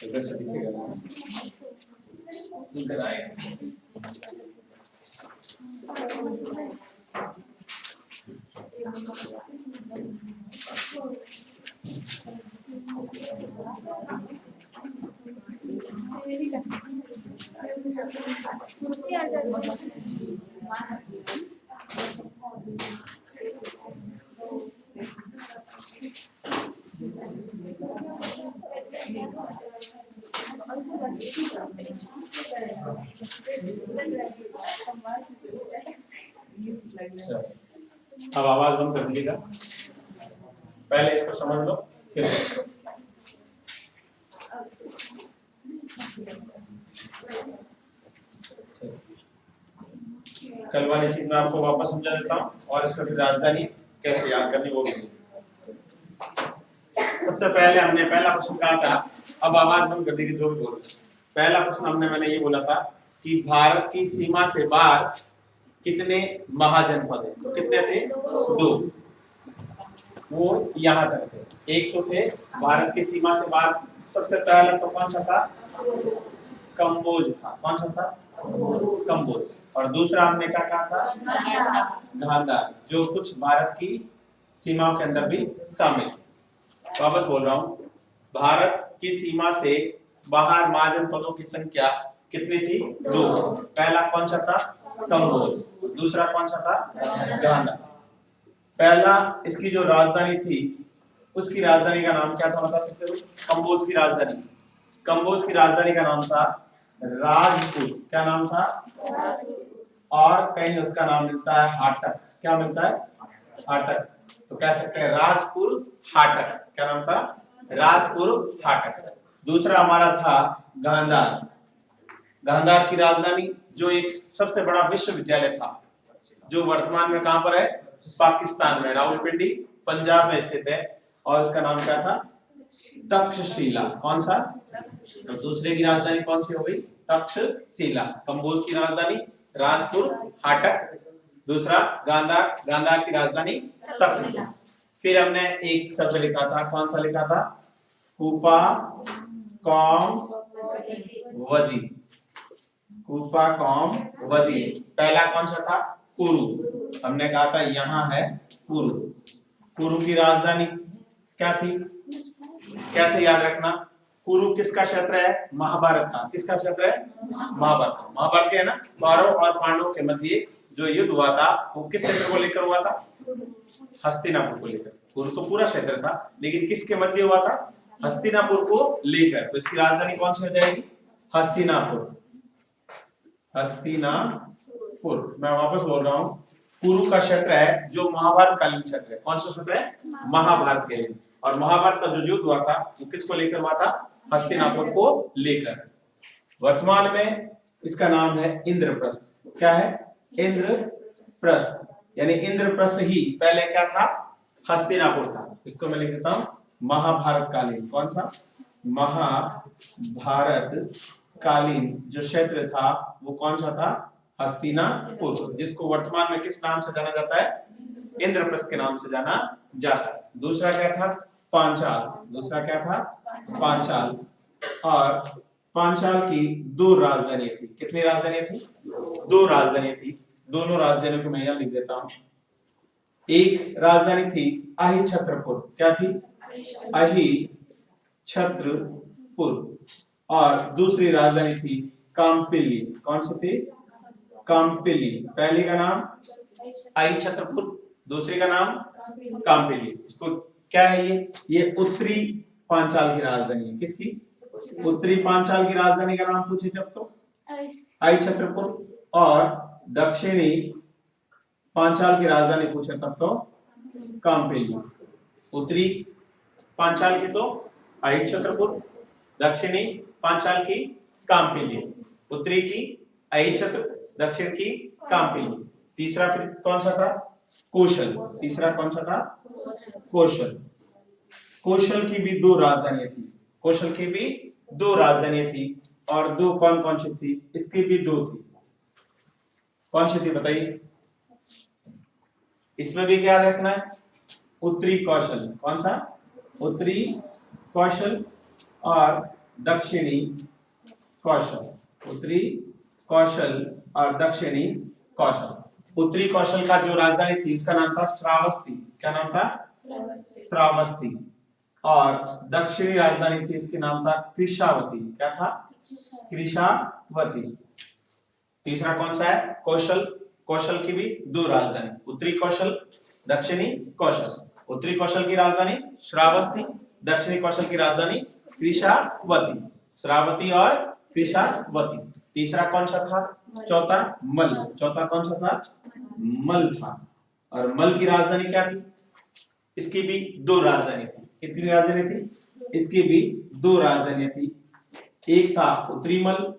इधर से दिखेगा इधर आएगा। अब आवाज बंद कर दीजिएगा, पहले इसको समझ लो फिर कल वाली चीज मैं आपको वापस समझा देता हूँ और इसमें फिर राजधानी कैसे याद करनी वो भी। सबसे पहले हमने पहला क्वेश्चन कहा था, अब आवाज बंद कर दीजिए जो भी बोल रहे। पहला क्वेश्चन मैंने ये बोला था कि भारत की सीमा से बाहर कितने महाजनपद हैं? तो कितने थे? 2। वो यहाँ तक थे। एक तो थे भारत की सीमा से बाहर, सबसे पहला तो कौन सा था? कंबोज था। कौन सा था? कंबोज। और दूसरा हमने क्या कहा था? गांधार, जो कुछ भारत की सीमाओं के अंदर भी शामिल। वापस बोल रहा हूँ, भारत की सीमा से बाहर महाजनपदों की संख्या कितनी थी? 2। पहला कौन सा था? कंबोज। दूसरा कौन सा था? गांधार। पहला इसकी जो राजधानी थी उसकी राजधानी का नाम क्या था बता सकते हो? कंबोज की राजधानी, कंबोज की राजधानी का नाम था राजपुर। क्या नाम था? और कहीं उसका नाम मिलता है हाटक। क्या मिलता है? हाटक। तो कह सकते हैं राजपुर हाटक। क्या नाम था? राजपुर हाटक। दूसरा हमारा था गांधार। गांधार की राजधानी जो एक सबसे बड़ा विश्वविद्यालय था, जो वर्तमान में कहां पर है? पाकिस्तान में, रावलपिंडी पंजाब में स्थित है। और उसका नाम क्या था? तक्षशिला। कौन सा? तो दूसरे की राजधानी कौन सी हो गई? तक्षशिला। कंबोज की राजधानी राजपुर हाटक, दूसरा गांधार, गांधार की राजधानी तक्षशिला। फिर हमने एक शब्द लिखा था, कौन सा लिखा था? कूपा कौम वजी। कूपा कौम वजी। पहला कौन सा था? कुरु। हमने कहा था यहाँ है कुरु। कुरु की राजधानी क्या थी? कैसे याद रखना? कुरु किसका क्षेत्र है? महाभारत का। किसका क्षेत्र है? महाभारत का। महाभारत के है ना, कौरव और पांडवों के मध्य जो युद्ध हुआ था वो किस क्षेत्र को लेकर हुआ था? हस्तिनापुर को लेकर। कुरु तो पूरा क्षेत्र था, लेकिन किसके मध्य हुआ था? हस्तिनापुर को लेकर। तो इसकी राजधानी कौन सी हो जाएगी? हस्तिनापुर। हस्तिनापुर। मैं वापस बोल रहा हूँ, कुरु का क्षेत्र है जो महाभारत कालीन क्षेत्र है। कौन सा क्षेत्र है? महाभारत के लिए। और महाभारत का जो युद्ध हुआ था वो किसको लेकर हुआ था? हस्तिनापुर को लेकर। वर्तमान में इसका नाम है इंद्रप्रस्थ। क्या है? इंद्रप्रस्थ। यानी इंद्रप्रस्थ ही पहले क्या था? हस्तिनापुर था। इसको मैं लिख देता हूं महाभारत कालीन। कौन सा? महाभारत कालीन जो क्षेत्र था वो कौन सा था? हस्तिनापुर, जिसको वर्तमान में किस नाम से जाना जाता है? इंद्रप्रस्थ के नाम से जाना जाता है। दूसरा क्या था? पांचाल। दूसरा क्या था? पांचाल। और पांचाल की 2 राजधानियां थी। कितनी राजधानियां थी? 2 राजधानियां थी। दोनों राजधानियों को मैं यहां लिख देता हूं। एक राजधानी थी अहि छत्रपुर। क्या थी? अहि छत्रपुर। और दूसरी राजधानी थी काम्पिली। कौन सी थी? काम्पिली। पहली का नाम अहि छत्रपुर, दूसरी का नाम काम्पिली। इसको क्या है? ये उत्तरी पांचाल की राजधानी है। किसकी? उत्तरी पांचाल की राजधानी का नाम पूछे जब तो अहि छत्रपुर, और दक्षिणी पांचाल की राजधानी पूछे तब तो काम्पिली। उत्तरी पांचाल की तो अहि छत्रपुर, दक्षिणी पांचाल की काम्पिली, उत्तरी की अहि छत्र, दक्षिण की काम्पिली। तीसरा फिर कौन सा था? कौशल। तीसरा कौन सा था? कौशल। कौशल की भी 2 राजधानियां थी। कौशल की भी 2 राजधानियां थी। और 2 कौन कौन सी थी? इसकी भी 2 थी। कौन सी थी बताइए? इसमें भी क्या रखना है? उत्तरी कौशल। कौन सा? उत्तरी कौशल। और दक्षिणी कौशल, उत्तरी कौशल और दक्षिणी कौशल। उत्तरी कौशल का जो राजधानी थी उसका नाम था श्रावस्ती। क्या नाम था? श्रावस्ती। और दक्षिणी राजधानी थी इसके नाम था कृशावती। क्या था? कृशावती। तीसरा कौन सा है? कौशल। कौशल की भी दो राजधानी, उत्तरी कौशल, दक्षिणी कौशल। उत्तरी कौशल की राजधानी श्रावस्ती, दक्षिणी कौशल की राजधानी कृशावती। श्रावती और कृशावती। तीसरा कौन सा था? चौथा मल। चौथा कौन सा था? मल था। और मल की राजधानी क्या थी? इसकी भी दो राजधानी थी। कितनी राजधानी थी? इसकी भी दो राजधानियां थी। एक था उत्तरी मल,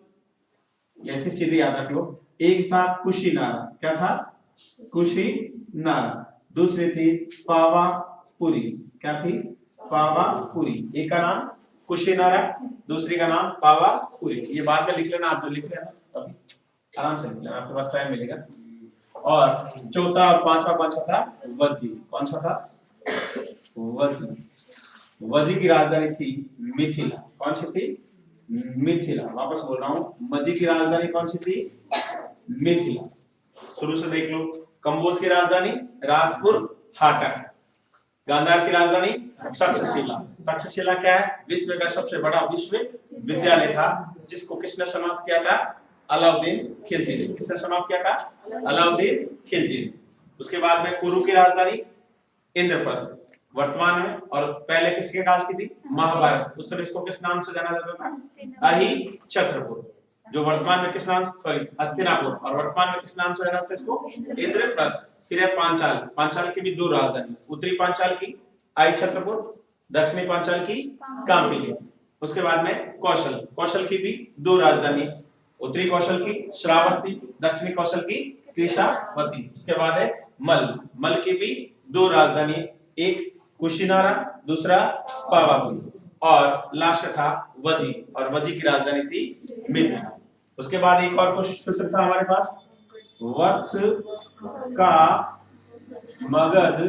या इसकी सीधे याद रख लो। एक था कुशीनारा। क्या था? कुशीनारा। दूसरी थी पावापुरी। क्या थी? पावापुरी। एक का नाम कुशीनारा, दूसरी का नाम पावापुरी। ये बाद में लिख लेना, आप जो लिख लेना अभी आराम से लिख लेना, आपके पास टाइम मिलेगा। और चौथा और पांचवा कौन सा था? वज्जी। कौन सा था? वज्जी। वज्जी की राजधानी थी मिथिला। कौन सी थी? मिथिला। वापस बोल रहा हूं, वज्जी की राजधानी कौन सी थी? मिथिला। शुरू से देख लो। कंबोज की राजधानी राजपुर हाटक। गांधार की राजधानी तक्षशिला। तक्षशिला क्या है? विश्व का सबसे बड़ा विश्वविद्यालय था, जिसको किसने समाप्त किया था? अलाउद्दीन खिलजी ने। किसने समाप्त किया था? अलाउद्दीन खिलजी ने। उसके बाद में कुरु की राजधानी इंद्रप्रस्थ वर्तमान में, और पहले किसके काल की थी? महाभारत। उस समय इसको किस नाम से जाना जाता था? अहि छत्रपुर। जो वर्तमान में किस नाम से, सॉरी हस्तिनापुर, और वर्तमान में किस नाम से जाना जाता है इसको? इंद्रप्रस्थ। फिर है पांचाल। पांचाल की भी दो राजधानी, उत्तरी पांचाल की अहि छत्रपुर, दक्षिणी पांचाल की कांपिली। उसके बाद में कौशल। कौशल की भी दो राजधानी, उत्तरी कौशल की श्रावस्ती, दक्षिणी कौशल की कृशावती। उसके बाद है मल। मल की भी दो राजधानी, एक कुशीनारा, दूसरा पावापुरी। और लास्ट था वजी, और वजी की राजधानी थी मिथिला। उसके बाद एक और कुछ सूत्र था हमारे पास, वत्स का मगध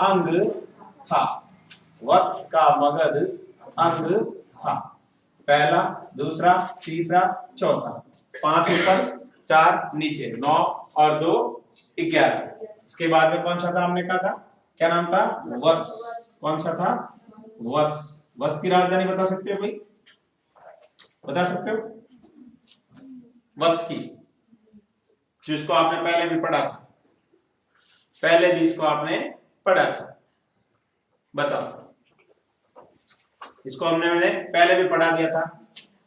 अंग था। वत्स का मगध अंग था। पहला, दूसरा, तीसरा, चौथा। 5 ऊपर 4 नीचे, 9 और 2 11। इसके बाद में कौन सा था? हमने कहा था, क्या नाम था? वत्स। कौन सा था? वत्स। वत्स की राजधानी बता सकते हो कोई? बता सकते हो? वत्स की, जिसको आपने पहले भी पढ़ा था, पहले भी इसको आपने पढ़ा था, बताओ। इसको मैंने पहले भी पढ़ा दिया था।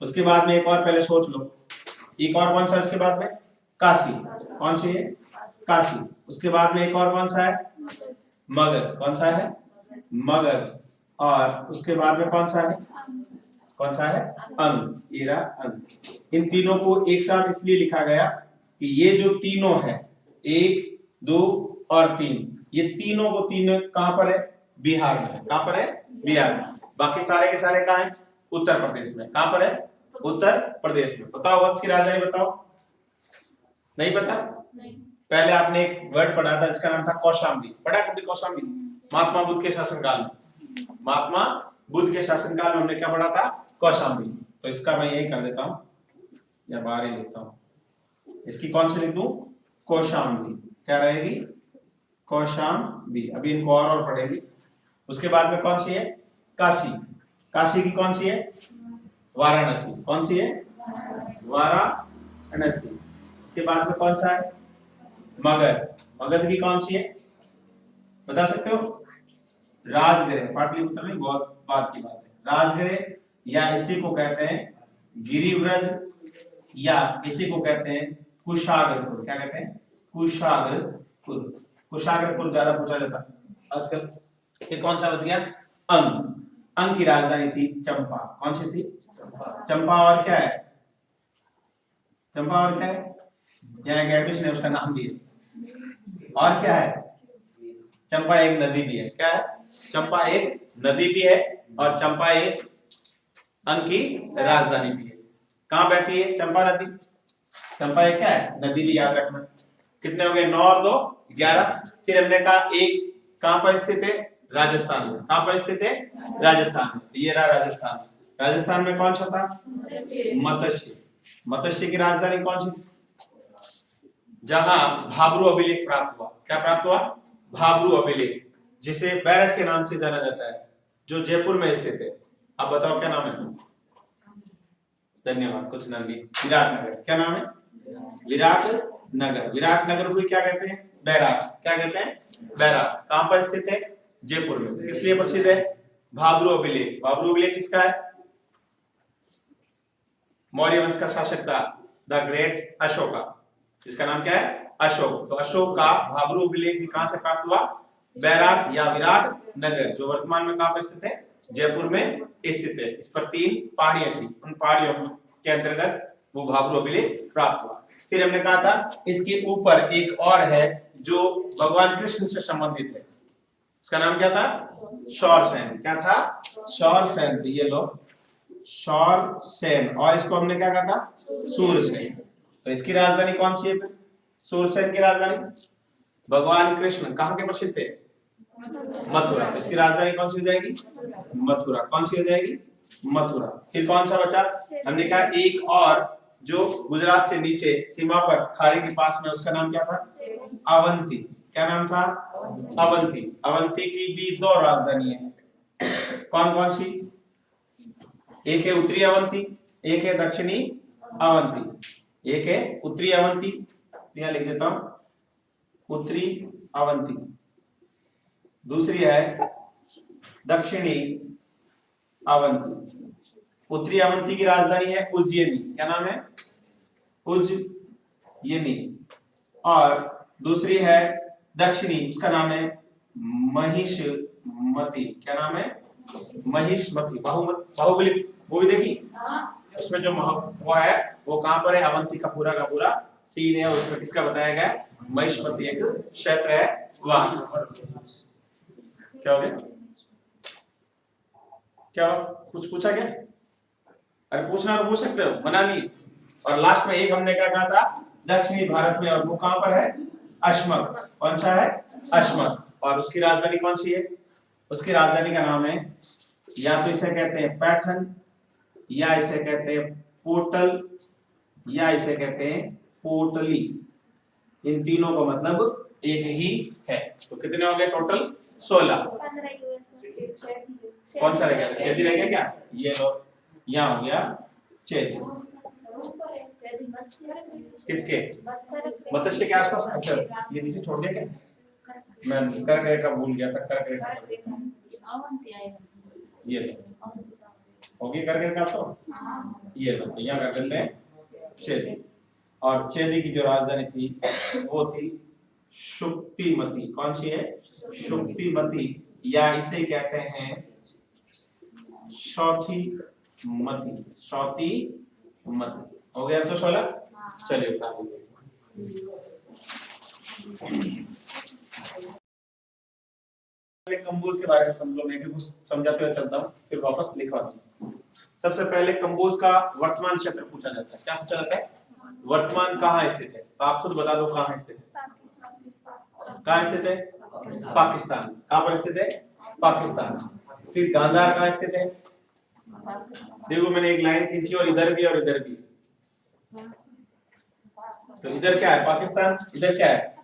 उसके बाद में एक और पहले सोच लो, एक और कौन सा? उसके बाद में काशी। कौन सी है? काशी। उसके बाद में एक और कौन सा है? मगध। कौन सा है? मगध। और उसके बाद में कौन सा है? कौन सा है? अंग। ये रहा अंग। इन तीनों को एक साथ इसलिए लिखा गया कि ये जो तीनों है, 1, 2 और 3, ये तीनों को तीनों कहां पर है? बिहार में। कहां पर है? बिहार में। बाकी सारे के सारे कहां है? उत्तर प्रदेश में। कहां पर है? उत्तर प्रदेश में। बताओ वत्स की राजधानी बताओ। नहीं पता? नहीं। पहले आपने एक वर्ड पढ़ा था जिसका नाम था कौशाम्बी। पढ़ा कभी कौशाम्बी? महात्मा बुद्ध के शासनकाल में, महात्मा बुद्ध के शासनकाल में हमने क्या पढ़ा था? कौशाम्बी। तो इसका मैं यही कर देता हूं, या बाहर ही लिखता हूं। इसकी कौन सी लिख दूं? कौशाम्बी। क्या रहेगी? कौशाम्बी। अभी इनको और पढ़ेंगे। उसके बाद में कौन सी है? काशी। काशी की कौन सी है? वाराणसी। कौन सी है? वाराणसी। उसके बाद में कौन सा है? मगध। मगध की कौन सी है? बता सकते हो? राजगृह। पाटलिपुत्र में बहुत बात की बात है। राजगृह, या इसी को कहते हैं गिरिव्रज, या इसी को कहते हैं कुशाग्रपुर। क्या कहते हैं? कुशाग्रपुर। कुशाग्रपुर ज्यादा पूछा जाता आजकल। फिर कौन सा बच गया? अंग। अंग की राजधानी थी चंपा। कौन सी थी? चंपा। और क्या है? चंपा और क्या है? यहाँ गैबिश ने उसका नाम दिया। और क्या है? चंपा एक नदी भी है। क्या है? चंपा एक नदी भी है, और चंपा एक अंग की राजधानी भी है। कहां बहती है चंपा नदी? चंपा एक क्या है? नदी भी, याद रखना। कितने हो गए? 9 और 2 11। फिर हमने कहा एक कहां पर स्थित है? राजस्थान में। कहां पर स्थित है? राजस्थान में। ये रहा राजस्थान। राजस्थान में कौन सा था? मत्स्य। मत्स्य की राजधानी कौन सी थी? जहां भाब्रू अभिलेख प्राप्त हुआ। क्या प्राप्त हुआ? भाब्रू अभिलेख, जिसे बैरट के नाम से जाना जाता है, जो जयपुर में स्थित है। आप बताओ क्या नाम है? धन्यवाद, कुछ नाम नहीं। विराटनगर। क्या नाम है? विराटनगर। विराटनगर को क्या कहते हैं? बैराट। क्या कहते हैं? बैराट। कहां पर स्थित है? जयपुर में। किस लिए प्रसिद्ध है? भाब्रू अभिलेख। भाब्रू अभिलेख किसका है? मौर्य वंश का शासक था, द ग्रेट अशोका, जिसका नाम क्या है? अशोक। तो अशोक का भाब्रू अभिलेख भी कहां से प्राप्त हुआ? बैराट या विराट नगर, जो वर्तमान में कहां पर स्थित है? जयपुर में स्थित है। इस पर 3 पहाड़ियां थी, उन पहाड़ियों के अंतर्गत वो भाब्रू अभिलेख प्राप्त हुआ। फिर हमने कहा था इसके ऊपर एक और है जो भगवान कृष्ण से संबंधित है, उसका नाम क्या था? शौरसेन। क्या था? शौरसेन। ये लो, शौरसेन। और इसको हमने क्या कहा था? सूरसेन। तो इसकी राजधानी कौन सी है? सूरसेन की राजधानी भगवान कृष्ण कहां के प्रसिद्ध थे? मथुरा। इसकी राजधानी कौन सी हो जाएगी? मथुरा। कौन सी हो जाएगी? मथुरा। फिर कौन सा बचा? हमने कहा एक और जो गुजरात से नीचे सीमा पर खाड़ी के पास में, उसका नाम क्या था? अवंती। क्या नाम था? अवंती। अवंती की भी 2 राजधानी है। कौन कौन सी? एक है उत्तरी अवंती, एक है दक्षिणी अवंती। एक है उत्तरी अवंती, यहां लिख देता हूं, उत्तरी अवंती। दूसरी है दक्षिणी अवंती। उत्तरी अवंती की राजधानी है उज्जैनी। क्या नाम है? उज्जैनी। और दूसरी है दक्षिणी, उसका नाम है महिष्मति। क्या नाम है? महिष्मति। बाहुबली मूवी देखी? उसमें जो वो है वो कहां पर है? अवंती का पूरा सीन है, उसमें किसका बताया गया? महिष्मति एक क्षेत्र है वहां। क्या हो गया? क्या कुछ पूछा क्या? अरे पूछना तो पूछ सकते हो, मना नहीं। और लास्ट में एक हमने क्या कहा था? दक्षिणी भारत में, और वो कहां पर है? अशमक। कौन सा है? अशमक। और उसकी राजधानी कौन सी है? उसकी राजधानी का नाम है, या तो इसे कहते हैं पैठन, या इसे कहते हैं पोटल, या इसे कहते हैं पोटली। इन तीनों का मतलब एक ही है। तो कितने हो गए टोटल? 16। कौन सा रह गया? चेदी रह गया क्या? ये लो, यहाँ हो गया चेदी। किसके? मत्स्य के आसपास। अच्छा, ये नीचे छोड़ दिया क्या? मैं करके का भूल गया था। करके ये लो, हो गया करके का। तो ये लो, तो यहाँ कर देते हैं चेदी। और चेदी की जो राजधानी थी वो थी शुक्तिमती। कौन सी है? शुक्तिमती, या इसे कहते हैं शौथीमती। शौथीमती। हो गया अब तो 16। चलिए उतार कंबोज के बारे में समझ लो। मैं कुछ समझाते हुए चलता हूँ, फिर वापस लिखवाता हूँ। सबसे पहले कंबोज का वर्तमान क्षेत्र पूछा जाता है। क्या पूछा जाता है? वर्तमान कहाँ स्थित है? तो आप खुद बता दो कहाँ स्थित है। कहाँ स्थित है? पाकिस्तान। कहाँ पर स्थित है? पाकिस्तान। फिर गांधार कहाँ स्थित है? देखो मैंने एक लाइन खींची, और इधर भी और इधर भी। तो इधर क्या है? पाकिस्तान। इधर क्या है?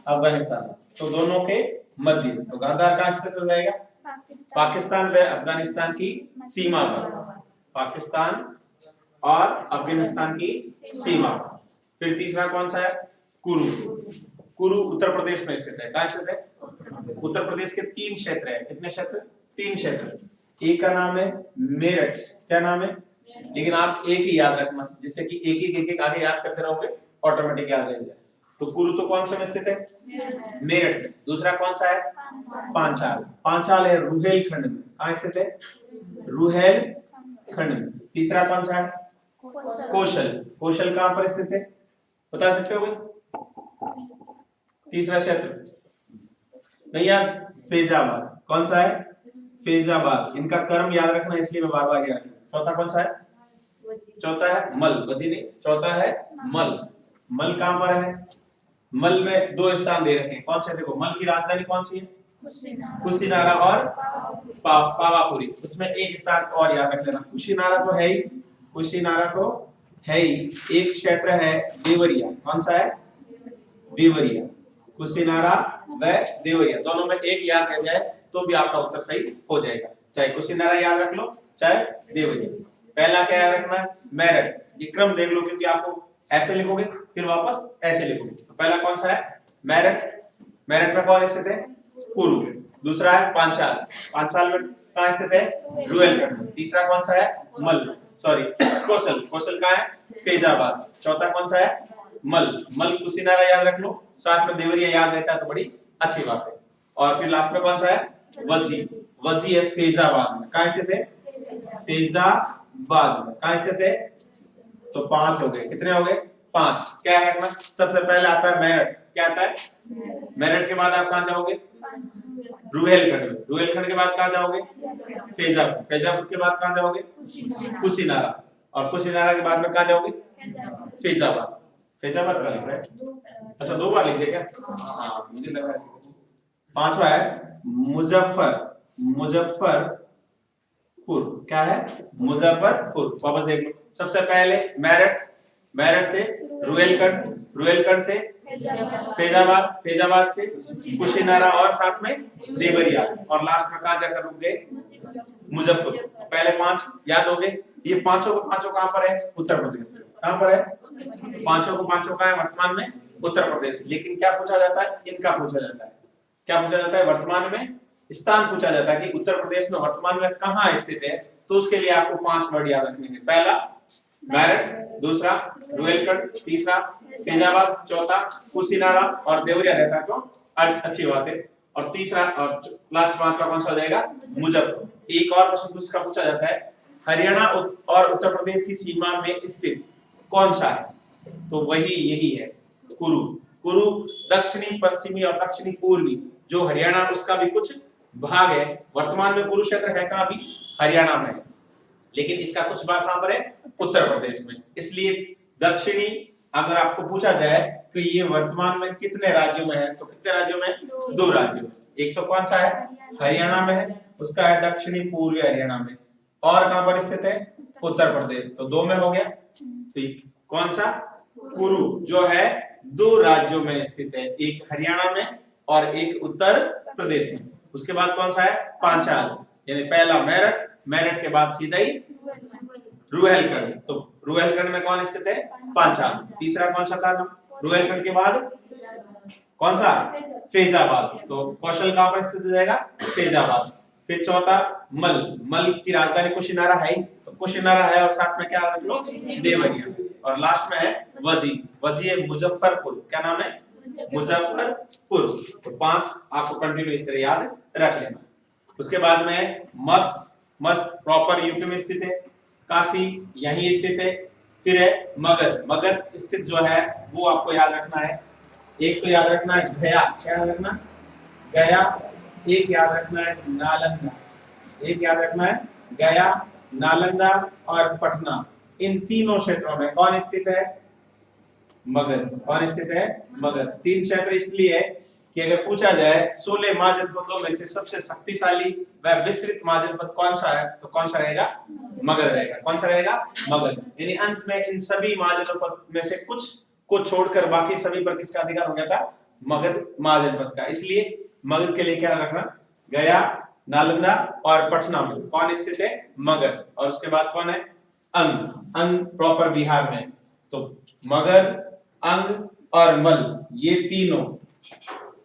अफगानिस्तान। तो दोनों के मध्य। तो गांधार कहाँ स्थित हो जाएगा? पाकिस्तान व अफगानिस्तान की सीमा पर। पाकिस्तान और अफगानिस्तान की सीमा पर। फिर तीसरा कौन सा है? कुरु। कुरु उत्तर प्रदेश में स्थित है। कहाँ स्थित है? उत्तर प्रदेश के 3 क्षेत्र है। कितने क्षेत्र? 3 क्षेत्र। एक का नाम है मेरठ। क्या नाम है? लेकिन आप एक ही याद रखना, जिससे कि एक आगे याद करते रहोगे, ऑटोमेटिक याद रहेगा। तो कुरु तो कौन सा में स्थित है? मेरठ। दूसरा कौन सा है? पांचाल। पांचाल है रुहेलखंड में। कहाँ स्थित है? रुहेलखंड में। तीसरा कौन सा है? कौशल। कौशल कहाँ पर स्थित है? बता सकते हो भाई? तीसरा क्षेत्र नहीं यार, फैजाबाद। कौन सा है? फैजाबाद। इनका कर्म याद रखना, इसलिए मैं बार बार याद। चौथा कौन सा है? चौथा है मल। वजी नहीं, चौथा है मल। मल कहां पर है? मल में 2 स्थान दे रखे हैं। कौन से? देखो, मल की राजधानी कौन सी है? कुशीनारा और पावापुरी। उसमें एक स्थान और याद रख लेना, कुशीनारा तो है ही, कुशीनारा तो है ही, एक क्षेत्र है देवरिया। कौन सा है? देवरिया। कुशीनारा व देवरिया दोनों में एक याद रह जाए तो भी आपका उत्तर सही हो जाएगा। चाहे कुशीनारा याद रख लो चाहे देवरिया। पहला क्या याद रखना है? मेरठ। ये क्रम देख लो क्योंकि आपको ऐसे लिखोगे फिर वापस ऐसे लिखोगे। तो पहला कौन सा है? मेरठ। मेरठ में कौन स्थित है? कुरु। दूसरा है पांचाल। पांचाल में कहां स्थित है? रुहेलखंड। तीसरा कौन सा है? कौशल। कौशल कहां है? फैजाबाद। चौथा कौन सा है? मल कुशीनारा याद रख लो, साथ में देवरिया याद रहता है तो बड़ी अच्छी बात है। और फिर लास्ट में कौन सा है? वजी है फैजाबाद में। कहां स्थित है? फैजाबाद में। कहां स्थित है? तो 5 हो गए। कितने हो गए? 5। क्या है रखना? सबसे पहले आता है मेरठ। क्या आता है? मेरठ के बाद आप कहां जाओगे? रुहेलखंड। रुहेलखंड के बाद कहां जाओगे? फैजाबाद। फैजाबाद के बाद कहां जाओगे? कुशीनारा। और कुशीनारा के बाद में कहां जाओगे? फैजाबाद। फैजाबाद का लिख रहा है? अच्छा 2 बार लिख दिया क्या? हाँ मुझे लग रहा है। 5वां है मुजफ्फरपुर। क्या है? मुजफ्फरपुर। वापस देख लो, सबसे पहले मेरठ से रुहेलखंड, रुहेलखंड से फैजाबाद, फैजाबाद से कुशीनारा और साथ में देवरिया, और लास्ट में कहां जाकर रुक गए? मुजफ्फरपुर। पहले 5 याद हो गए। ये पांचों कहां पर है? उत्तर प्रदेश। कहां पर है? पांचों का है वर्तमान में उत्तर प्रदेश। लेकिन क्या पूछा जाता है? इनका पूछा जाता है। क्या पूछा जाता है? वर्तमान में स्थान पूछा जाता है कि उत्तर प्रदेश में वर्तमान में कहां स्थित है। तो उसके लिए आपको 5 वर्ड याद रखने हैं। पहला मेरठ, दूसरा रुहेलखंड, तीसरा फैजाबाद, चौथा कुशीनारा और देवरिया रहता है तो अच्छी बात है। और तीसरा और लास्ट 5वां कौन सा हो जाएगा? मुजफ्फरपुर। एक और प्रश्न उसका पूछा जाता है, हरियाणा और उत्तर प्रदेश की सीमा में स्थित कौन सा है? तो वही यही है, कुरु। दक्षिणी पश्चिमी और दक्षिणी पूर्वी जो हरियाणा उसका भी कुछ भाग है। वर्तमान में कुरुक्षेत्र है कहां? भी हरियाणा में है, लेकिन इसका कुछ भाग कहां पर है? उत्तर प्रदेश में। इसलिए दक्षिणी अगर आपको पूछा जाए कि ये वर्तमान में कितने राज्यों में है, तो कितने राज्यों में? 2 राज्यों में। एक तो कौन सा है? हरियाणा में है, उसका है दक्षिणी पूर्वी हरियाणा में। और कहां पर स्थित है? उत्तर प्रदेश। तो 2 में हो गया। तो कौन सा? कुरु जो है 2 राज्यों में स्थित है, एक हरियाणा में और एक उत्तर प्रदेश में। उसके बाद कौन सा है? पांचाल। यानी पहला मेरठ के बाद सीधा ही रुहेलखंड। तो रुहेलखंड में कौन स्थित है? पांचाल। तीसरा कौन सा था? रुहेलखंड के बाद कौन सा? फैजाबाद। तो कौशल कहां पर स्थित हो जाएगा? फैजाबाद। फिर चौथा मल की राजधानी कुशीनारा है, तो कुशीनारा है और साथ में क्या रख लो? देवरिया। और लास्ट में है वजी है मुजफ्फरपुर। क्या नाम है? मुजफ्फरपुर। तो 5 आपको कंटिन्यू इस तरह याद रख लेना। उसके बाद में मस्त प्रॉपर यूपी में स्थित है। काशी यहीं स्थित है। फिर है मगध स्थित जो है वो आपको याद रखना है। एक तो याद रखना है गया। क्या याद रखना? गया। एक याद रखना है नालंदा। एक याद रखना है गया, नालंदा और पटना। इन तीनों क्षेत्रों में कौन स्थित है? मगध। कौन स्थित है? मगध। 3 क्षेत्र इसलिए कि अगर पूछा जाए 16 महाजनपदों में से सबसे शक्तिशाली व विस्तृत महाजनपद कौन सा है, तो कौन सा रहेगा? मगध रहेगा। कौन सा रहेगा? मगध। यानी अंत में इन सभी महाजनपद में से कुछ को छोड़कर बाकी सभी पर किसका अधिकार हो गया था? मगध महाजनपद का। इसलिए मगध के लिए क्या रखना? गया, नालंदा और पटना में कौन स्थित है? मगध। और उसके बाद कौन है? अंग प्रॉपर बिहार में। तो मगध, अंग और मल ये तीनों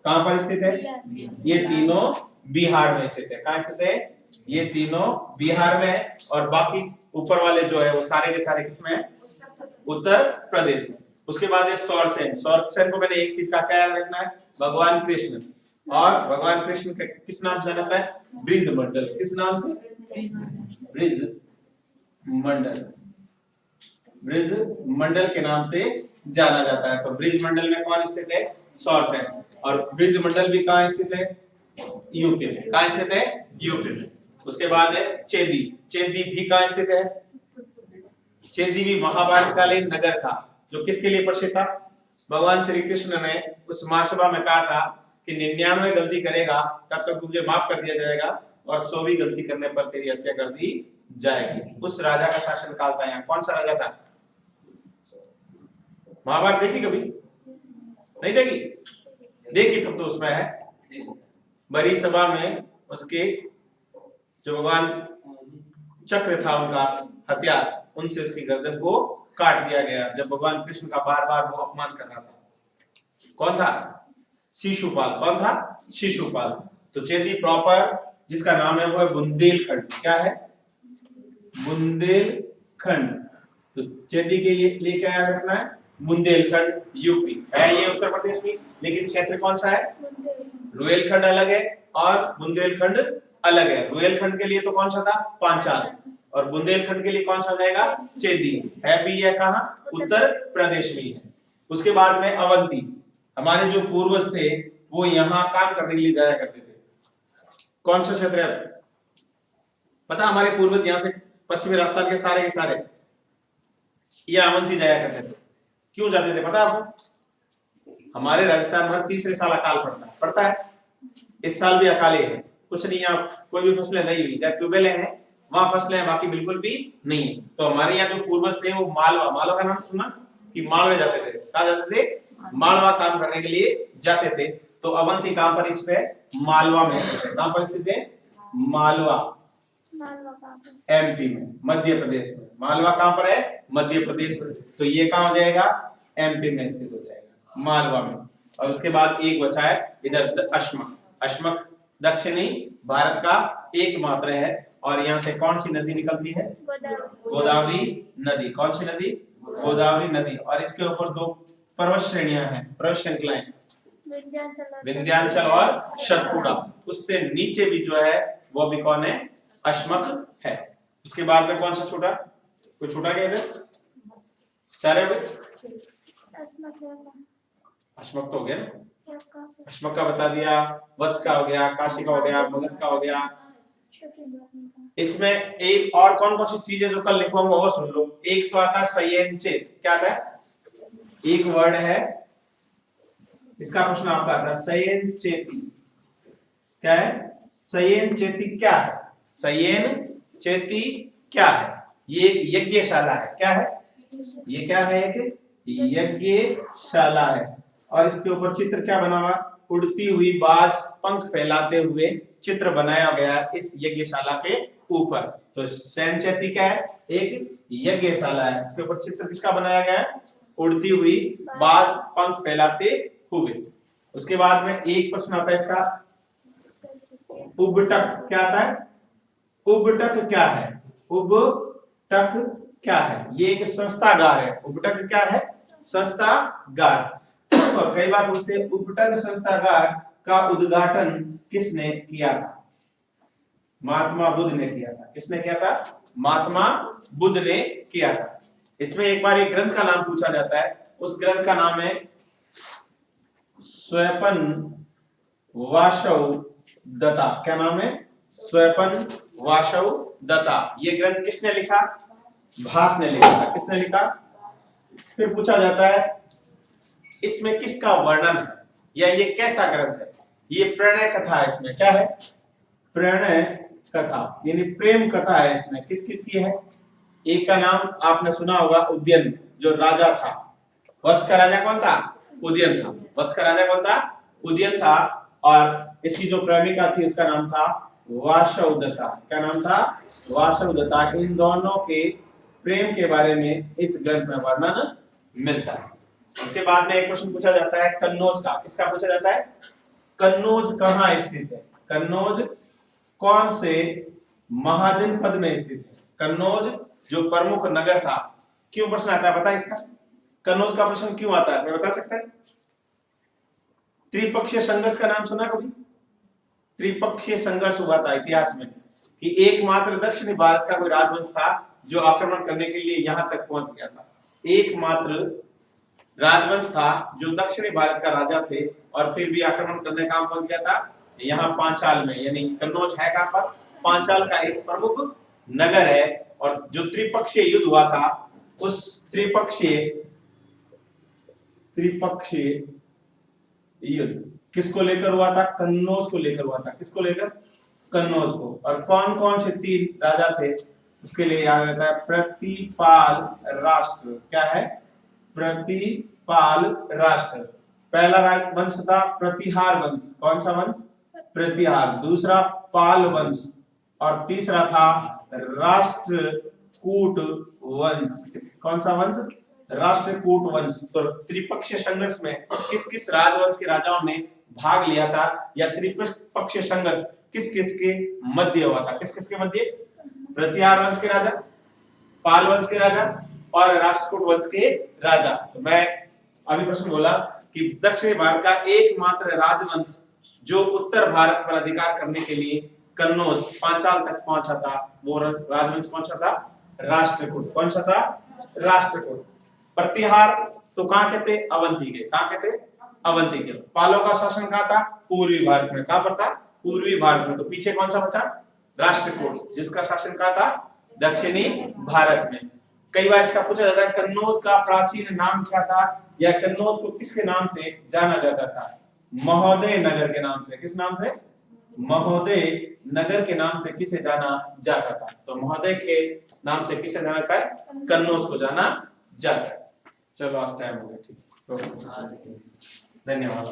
कहां पर स्थित है? ये तीनों बिहार में स्थित है। कहां स्थित है? ये तीनों बिहार में है। और बाकी ऊपर वाले जो है वो सारे के सारे किसमें है? उत्तर प्रदेश में। उसके बाद है सौरसेन को मैंने एक चीज का क्या याद रखना है? भगवान कृष्ण। और भगवान कृष्ण के किस नाम से जाना है? ब्रिजमंडल। किस नाम से? ब्रिजमंडल। ब्रिजमंडल के नाम से जाना जाता है। तो ब्रिजमंडल में कौन स्थित है? सौरसेन। और ब्रिजमंडल भी कहां स्थित है? यूपी में। कहां स्थित है? यूपी में। उसके बाद है चेदी। चेदी भी कहां स्थित है? चेदी भी महाभारत कालीन नगर था जो किसके लिए प्रसिद्ध था? भगवान श्री कृष्ण ने उस महासभा में कहा था कि 99 गलती करेगा तब तक तुझे माफ कर दिया जाएगा और 100वीं गलती करने पर तेरी हत्या कर दी जाएगी। उस राजा का शासन काल था। यहाँ कौन सा राजा था? महाभारत देखी कभी? नहीं देखी? देखी तब तो उसमें है बड़ी सभा में उसके जो भगवान चक्र था उनका हथियार, उनसे उसकी गर्दन को काट दिया गया जब भगवान कृष्ण का बार बार वो अपमान कर रहा था। कौन था? शिशुपाल। कौन था? शिशुपाल। तो चेदी प्रॉपर जिसका नाम है वो है बुंदेलखंड। क्या है? बुंदेलखंड। तो चेदी के लिए क्या याद रखना है? बुंदेलखंड यूपी है ये उत्तर प्रदेश में, लेकिन क्षेत्र कौन सा है? रुहेलखंड अलग है और बुंदेलखंड अलग है। रुहेलखंड के लिए तो कौन सा था? पांचाल, और बुंदेलखंड के लिए कौन सा जाएगा? चेदी। है भी है कहां? उत्तर प्रदेश में है। उसके बाद में अवंती। हमारे जो पूर्वज थे वो यहाँ काम करने के लिए जाया करते थे। कौन सा क्षेत्र है पता? हमारे पूर्वज यहाँ से पश्चिमी राजस्थान के सारे ये अवंती जाया करते थे। क्यों जाते थे पता आपको? हमारे राजस्थान में तीसरे साल अकाल पड़ता है। इस साल भी अकाली है, कुछ नहीं, आप कोई भी फसलें नहीं हुई, जब ट्यूबवेल है वहां फसलें हैं, बाकी बिल्कुल भी नहीं है। तो हमारे यहाँ जो पूर्वज थे वो मालवा का नाम सुना कि मालवे जाते थे। कहा जाते थे? मालवा काम करने के लिए जाते थे। तो अवंती कहां पर इस पे? मालवा में। कहां पर स्थित है? मालवा एमपी में, मध्य प्रदेश में। मालवा कहां पर है? मध्य प्रदेश में। तो ये कहां हो जाएगा? एमपी में स्थित हो जाएगा, मालवा में। और उसके बाद एक बचा है इधर अश्मक। अश्मक दक्षिणी भारत का एकमात्र है और यहाँ से कौन सी नदी निकलती है? गोदावरी नदी। कौन सी नदी? गोदावरी नदी। और इसके ऊपर दो पर्वत श्रेणियां हैं, पर्वत श्रृंखलाएं, विंध्याचल और सतपुड़ा। उससे नीचे भी जो है वो भी कौन है? अश्मक है। उसके बाद में कौन सा छूटा? कोई छूटा क्या इधर? सारे हो गए? अश्मक तो हो गया ना? अश्मक का बता दिया, वत्स का हो गया, काशी का हो गया, मगध का हो गया। इसमें एक और कौन कौन सी चीजें जो कल लिखवाऊंगा वो सुन लो। एक तो आता है संयंचेत। क्या आता है? एक वर्ड है, इसका प्रश्न आपका आता है संयंचेती। क्या है? संयंचेती क्या है? संयंचेती क्या है? ये एक यज्ञशाला है। क्या है ये? क्या है? एक यज्ञशाला है। और इसके ऊपर चित्र क्या बना हुआ? उड़ती हुई बाज पंख फैलाते हुए चित्र बनाया गया इस यज्ञशाला के ऊपर। तो संयंचेती क्या है? एक यज्ञशाला है। इसके ऊपर चित्र किसका बनाया गया है? उड़ती हुई बाज पंख फैलाते हुए। उसके बाद में एक प्रश्न आता है इसका, उबटक क्या आता है? उबटक क्या है? उबटक क्या है? ये एक संस्थागार है। उबटक क्या है? संस्थागार। और कई बार पूछते हैं उबटक संस्थागार का उद्घाटन किसने किया था? महात्मा बुद्ध ने किया था। किसने किया था? महात्मा बुद्ध ने किया था। इसमें एक बार एक ग्रंथ का नाम पूछा जाता है, उस ग्रंथ का नाम है स्वयपन वाशव दत्ता। क्या नाम है? स्वयपन वाशव दत्ता। ये ग्रंथ किसने लिखा? भास ने लिखा था। किसने लिखा? फिर पूछा जाता है इसमें किसका वर्णन है या ये कैसा ग्रंथ है? ये प्रणय कथा है। इसमें क्या है? प्रणय कथा, यानी प्रेम कथा है। इसमें किस किस की है? एक का नाम आपने सुना होगा, उदयन, जो राजा था। वत्स का राजा कौन था? उदयन था। वत्स का राजा कौन था? उदयन था। और इसकी जो प्रेमिका थी उसका नाम था वासवदत्ता। क्या नाम था? वासवदत्ता। इन दोनों के प्रेम के बारे में इस ग्रंथ में वर्णन मिलता है। इसके बाद में एक प्रश्न पूछा जाता है कन्नौज का। किसका पूछा जाता है? कन्नौज कहाँ स्थित है? कन्नौज कौन से महाजनपद में स्थित है? कन्नौज जो प्रमुख नगर था। क्यों प्रश्न आता है पता है इसका? कन्नौज का प्रश्न क्यों आता है मैं बता सकता है? त्रिपक्षीय संघर्ष का नाम सुना कभी? त्रिपक्षीय संघर्ष हुआ था इतिहास में कि एकमात्र दक्षिणी भारत का कोई राजवंश था जो आक्रमण करने के लिए यहां तक पहुंच गया था। एकमात्र राजवंश था जो दक्षिणी भारत का राजा थे और फिर भी आक्रमण करने कहां पहुंच गया था? यहाँ पांचाल में। यानी कन्नौज है कहां पर? पांचाल का एक प्रमुख नगर है। और जो त्रिपक्षीय युद्ध हुआ था उस त्रिपक्षीय युद्ध किसको लेकर हुआ था? कन्नौज को लेकर हुआ था। किसको लेकर? कन्नौज को। और कौन कौन से 3 राजा थे उसके लिए याद रहता है? प्रतिपाल राष्ट्र। क्या है? प्रतिपाल राष्ट्र। पहला वंश था प्रतिहार वंश। कौन सा वंश? प्रतिहार। दूसरा पाल वंश और तीसरा था राष्ट्रकूट वंश। कौन सा वंश? राष्ट्रकूट वंश। तो त्रिपक्षीय संघर्ष में किस किस राजवंश के राजाओं ने भाग लिया था, या त्रिपक्षीय संघर्ष किस किस के मध्य हुआ था? किस किस के मध्य? प्रतिहार वंश के राजा, पाल वंश के राजा और राष्ट्रकूट वंश के राजा। तो मैं अभी प्रश्न बोला कि दक्षिण भारत का एकमात्र राजवंश जो उत्तर भारत पर अधिकार करने के लिए कन्नौज पांचाल तक पहुंचा था, वो राजवंश कौन सा था? राष्ट्रकूट। कौन सा था? राष्ट्रकूट। प्रतिहार तो कहां के थे? अवंती के। कहां के थे? अवंती के। पालों का शासन कहां था? पूर्वी भारत में। कहां पर था? पूर्वी भारत में। तो पीछे कौन सा बचा? राष्ट्रकूट, जिसका शासन कहां था? दक्षिणी भारत में। कई बार इसका पूछा जाता है कन्नौज का प्राचीन नाम क्या था, या कन्नौज को किसके नाम से जाना जाता था? महोदय नगर के नाम से। किस नाम से? महोदय नगर के नाम से किसे जाना जाता था? तो महोदय के नाम से किसे जाना जाता है? कन्नौज को जाना जाता है। चलो आज टाइम हो गया। ठीक, धन्यवाद।